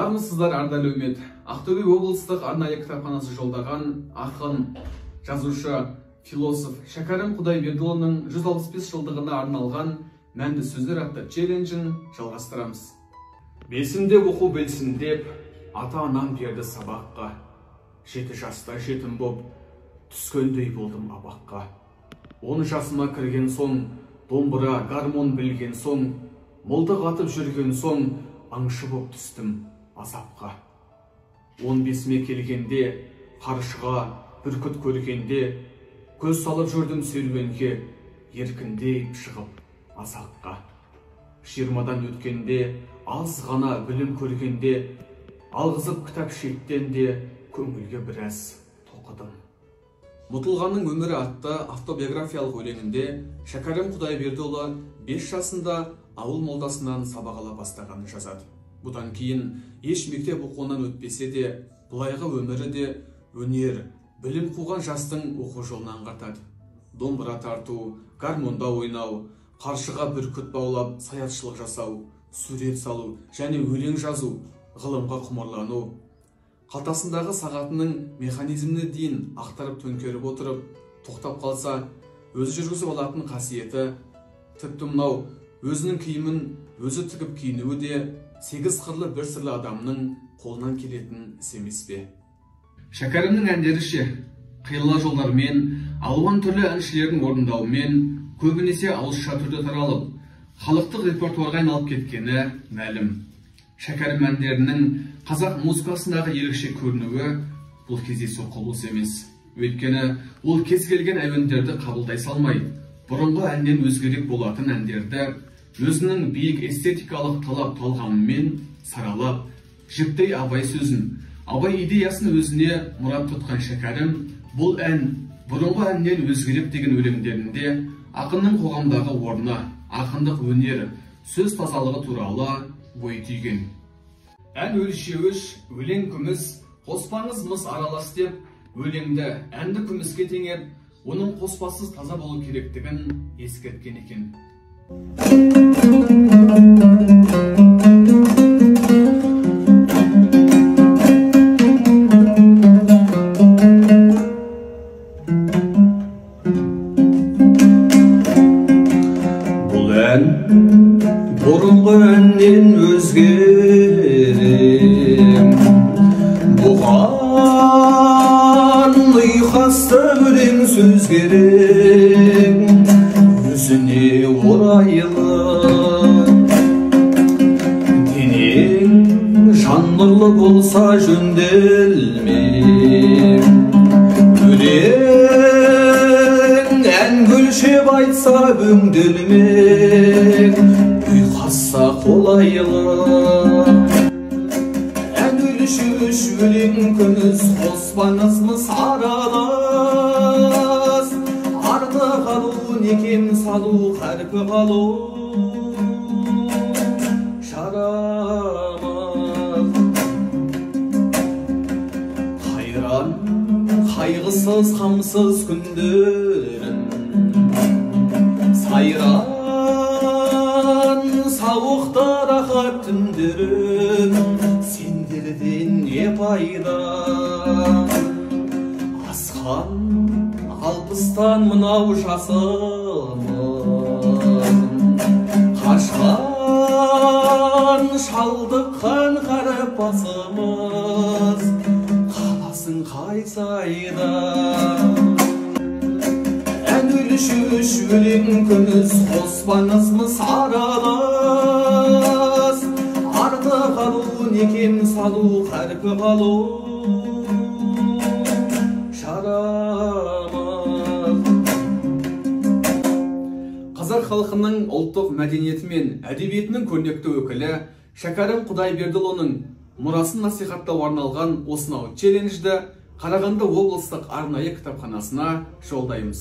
Армысыздар, ардалы үмет. Ақтөбе облыстық арнайы кітапханасы жолдаған ақын, жазушы, философ Шәкәрім Құдайбердіұлының 165 жылдығына арналған мәнді сөздер атты челленджін жалғастырамыз. Бесімде оқу білсін деп, ата-анам берді сабаққа. 7 жаста жетім боп, түскендей болдым абаққа. 10 жасыма кірген соң, домбыра, гармон білген соң, мылтық атып жүрген соң, аңшы боп түстім азапқа. 15-ме келгенде, қаршыға, бүркіт көргенде, көз салып жүрдім серуенге, еркіндей шығып азаққа. 20-дан өткенде, аз ғана білім көргенде, алғызып кітап шеттенде, көңілге біраз тоқыдым. Мұтылғанның өмірі атты автобиографиялық өлеңінде Шәкәрім Құдайбердіұлы 5 жасында ауыл молдасынан сабақ ала бастағанын жазады. Бұдан кейін еш мектеп оқуынан өтпесе де, былайғы өмірі де өнер, білім қуған жастың оқу жолынан аңғартады. Домбыра тарту, гармонда ойнау, қаршыға бүркіт баулап саятшылық жасау, сурет салу және өлең жазу, ғылымға құмарлану. Қалтасындағы сағатының механизміне дейін ақтарып төңкеріп отырып, тоқтап қалса, өзі жүргізіп алатын қасиеті, тіпті мынау өзінің киімін өзі тігіп киінуі де 8 қырлы бір сырлы адамның қолынан келетін іс емес пе? Шәкәрімнің әндері ше, қиыла жолдармен, алуан түрлі әншілердің орындауымен, көбінесе ауызша түрде таралып, халықтық репертуарға айналып кеткені мәлім. Шәкәрім әндерінің қазақ музыкасындағы ерекше көрінуі бұл кездейсоқ құбылыс емес. Өйткені ол кез келген әуендерді қабылдай салмай, бұрынғы әннен өзгерек болатын әндерді өзінің биік эстетикалық талап талғамымен саралап, жіптей абай сөзін, абай идеясын өзіне мұрат тұтқан Шәкәрім бұл ән бұрынғы әннен өзгерек деген өлеңдерінде ақынның қоғамдағы орны, ақындық өнер, сөз тазалығы туралы бой түйген. Ән өлшеуіш, өлең күміс, қоспаңыз мыс аралас деп, өлеңді әнді күміске теңеп, оның қоспасыз таза болу керектігін ескерткен екен. Бұл ән бұрынғы әннен өзгерек, бұған ұйқасты өлең сөз керек, өзіне орайлы, денең жан нұрлы болса жөнделмек, өлең ән гүлшеп айтса өңделмек, ұйқасса қолайлы. Ән өлшеуіш, өлең күміс, қоспаңыз мыс аралас, арды қалу, некем салу, қарпы қалу шарамыз. Қайран, қайғысыз, қамсыз күндерін, сайран, сауықта рахат түндерін, сендерден не пайда? Асқан алпыстан мынау жасымыз, қашқан шалдыққан қарып басымыз, қаласын қайсайда? Ән өлшеуіш, өлең күміс, қоспаңыз мыс аралас, арды қалу, некем салу, қарпы қалу шарамыз. Қазақ халқының ұлттық мәдениеті мен әдебиетінің көрнекті өкілі Шәкәрім Құдайбердіұлының мұрасын насихаттауға арналған осынау челленджді Қарағанды облыстық арнайы кітапханасына жолдаймыз.